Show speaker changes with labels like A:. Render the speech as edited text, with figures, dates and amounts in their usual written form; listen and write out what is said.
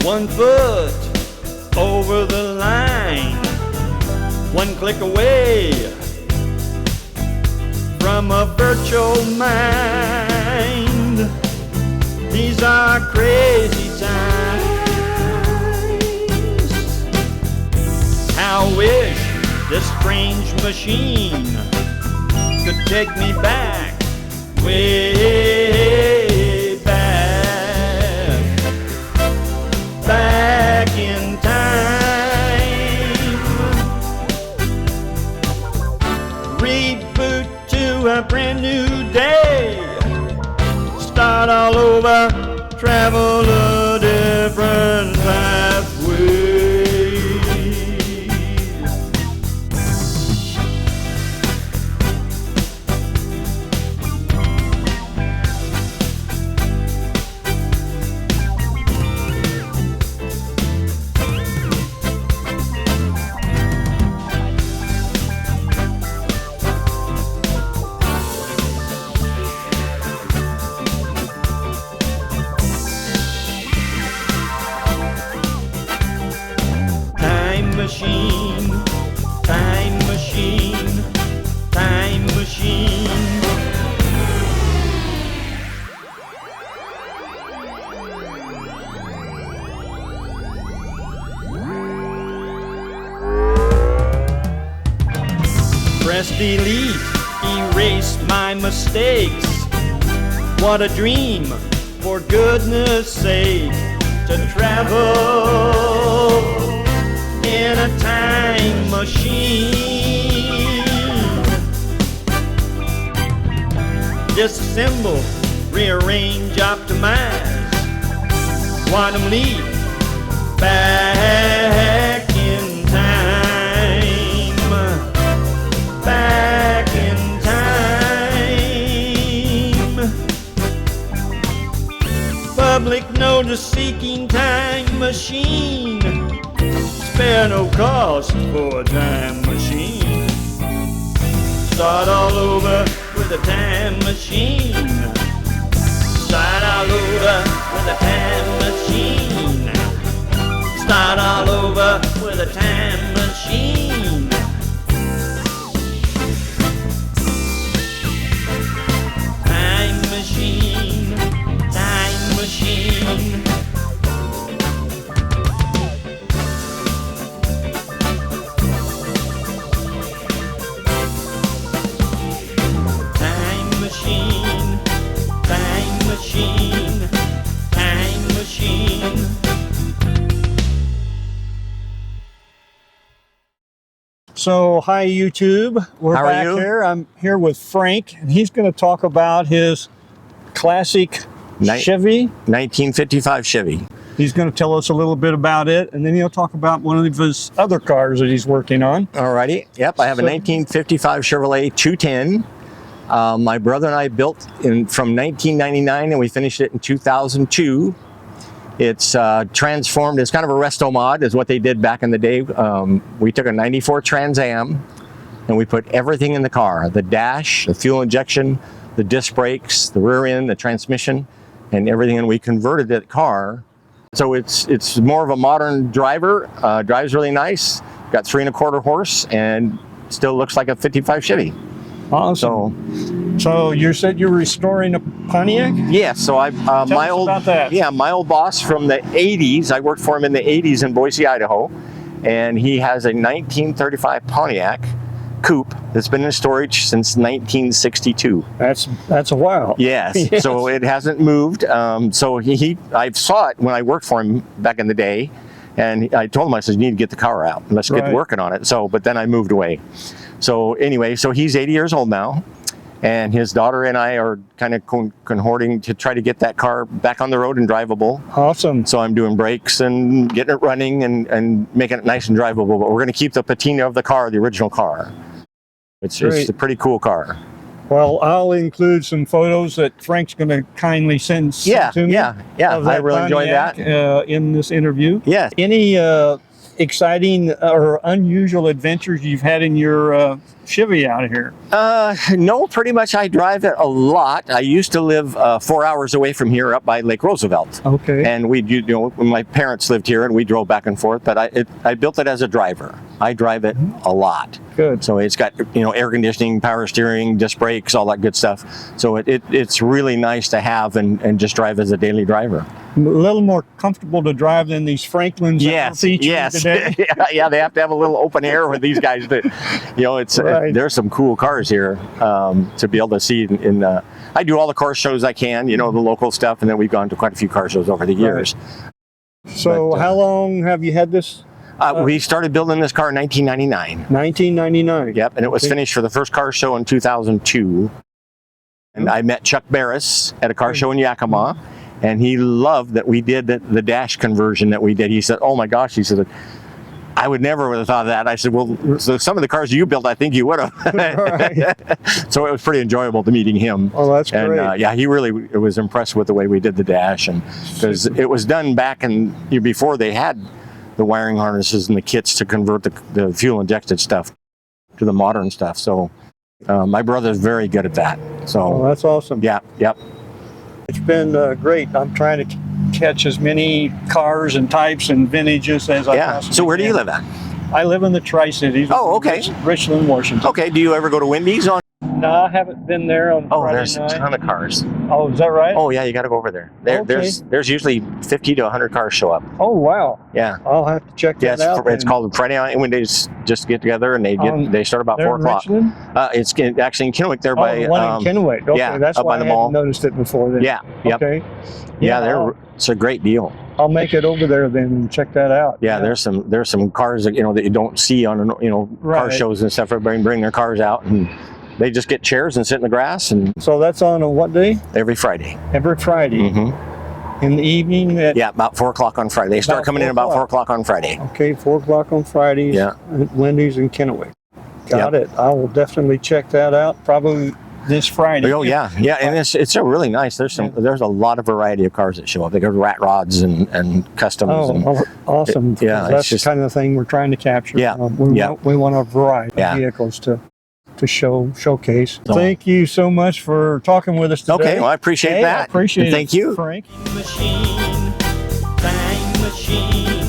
A: 1 foot over the line, 1 click away from a virtual mind. These are crazy times. How I wish this strange machine could take me back, way back in time. Reboot to a brand new day, start all over, travel a different pathway. Machine, time machine, time machine. Press delete, erase my mistakes. What a dream, for goodness sake, to travel in a time machine. Disassemble, rearrange, optimize, quantum leap, back in time, back in time. Public notice-seeking time machine, spare no cost for a time machine. Start all over with a time machine. Start all over with a time machine. Start all over with a time machine. Time machine, time machine. Time machine. So, hi YouTube. We're
B: How
A: back
B: are you?
A: here. I'm here with Frank, and he's going to talk about his classic Chevy.
B: 1955 Chevy.
A: He's going to tell us a little bit about it, and then he'll talk about one of his other cars that he's working on.
B: Alrighty. Yep, I have a 1955 Chevrolet 210. My brother and I built from 1999, and we finished it in 2002. It's transformed. It's kind of a resto mod, is what they did back in the day. We took a 94 Trans Am, and we put everything in the car: the dash, the fuel injection, the disc brakes, the rear end, the transmission, and everything. And we converted that car, so it's more of a modern driver. Drives really nice. Got 3¼ horse, and still looks like a 55 Chevy.
A: Awesome. So you said you're restoring a Pontiac?
B: Yeah, so my old boss from the 80s, I worked for him in the 80s in Boise, Idaho, and he has a 1935 Pontiac coupe that's been in storage since 1962.
A: That's a while.
B: Yes, yes. So it hasn't moved. So I saw it when I worked for him back in the day, and I told him, I said, you need to get the car out and let's get working on it. So, but then I moved away. So anyway, so he's 80 years old now, and his daughter and I are kind of conhorting to try to get that car back on the road and drivable.
A: Awesome.
B: So I'm doing brakes and getting it running and making it nice and drivable, but we're going to keep the patina of the car, the original car. It's a pretty cool car.
A: Well, I'll include some photos that Frank's going to kindly send to me.
B: Yeah. I really enjoyed that
A: in this interview.
B: Yes.
A: Any exciting or unusual adventures you've had in your Chevy out here?
B: No, pretty much I drive it a lot. I used to live 4 hours away from here up by Lake Roosevelt.
A: Okay.
B: And when my parents lived here and we drove back and forth, but I built it as a driver. I drive it a lot.
A: Good.
B: So it's got, air conditioning, power steering, disc brakes, all that good stuff. So it's really nice to have and just drive as a daily driver.
A: A little more comfortable to drive than these Franklins.
B: Yes, yes.
A: Today.
B: Yeah, they have to have a little open air with these guys.
A: Right.
B: There's some cool cars here to be able to see. I do all the car shows I can, the local stuff, and then we've gone to quite a few car shows over the years.
A: So how long have you had this?
B: We started building this car in 1999.
A: 1999.
B: Yep, and it was finished for the first car show in 2002. And I met Chuck Barris at a car show in Yakima. And he loved that we did the dash conversion that we did. He said, "Oh my gosh," he said, "I would never have thought of that." I said, "Well, so some of the cars you built, I think you would have."
A: Right.
B: So it was pretty enjoyable to meeting him.
A: Oh, that's
B: and,
A: great.
B: Yeah, he really was impressed with the way we did the dash, and because it was done back before they had the wiring harnesses and the kits to convert the fuel injected stuff to the modern stuff. So my brother's very good at that. So
A: Oh, that's awesome.
B: yeah, yep.
A: It's been great. I'm trying to catch as many cars and types and vintages as I possibly
B: So where do you
A: can.
B: live at?
A: I live in the Tri-Cities.
B: Oh, okay.
A: Richland, Washington.
B: Okay. Do you ever go to Wendy's on?
A: No, I haven't been there on Friday
B: There's
A: night.
B: a ton of cars.
A: Oh, is that right?
B: Oh yeah, you got to go over there.
A: Okay.
B: There's usually 50 to 100 cars show up.
A: Oh, wow.
B: Yeah.
A: I'll have to check
B: Yeah,
A: that out.
B: it's called Friday night when they just get together and they start about 4 o'clock.
A: Richland?
B: It's actually in Kennewick there by
A: the one in Kennewick. Okay,
B: yeah,
A: that's
B: up
A: why
B: by the
A: I hadn't
B: mall.
A: noticed it before then.
B: Yeah. Yep.
A: Okay.
B: Yeah, it's a great deal.
A: I'll make it over there then and check that out.
B: Yeah, there's some cars that that you don't see on car
A: Right.
B: shows and stuff. Everybody bring their cars out and they just get chairs and sit in the grass, and
A: So that's on a what day?
B: every Friday.
A: Every Friday in the evening.
B: Yeah, about 4 o'clock on Friday. They start
A: About
B: coming in
A: 4
B: about 4
A: o'clock.
B: o'clock on Friday.
A: Okay, 4 o'clock on Fridays.
B: Yeah.
A: At Wendy's in Kennewick. Got it. I will definitely check that out. Probably this Friday.
B: Oh yeah, and it's a really nice. There's a lot of variety of cars that show up. They got rat rods and customs.
A: Oh, awesome.
B: Yeah,
A: That's
B: it's just
A: the kind of thing we're trying to capture.
B: Yeah,
A: We want a variety
B: Yeah.
A: of vehicles to showcase.
B: So-
A: Thank you so much for talking with us today.
B: Okay, well I appreciate
A: Hey,
B: that.
A: I appreciate it.
B: Thank you.
A: Frank.
C: Machine, time machine.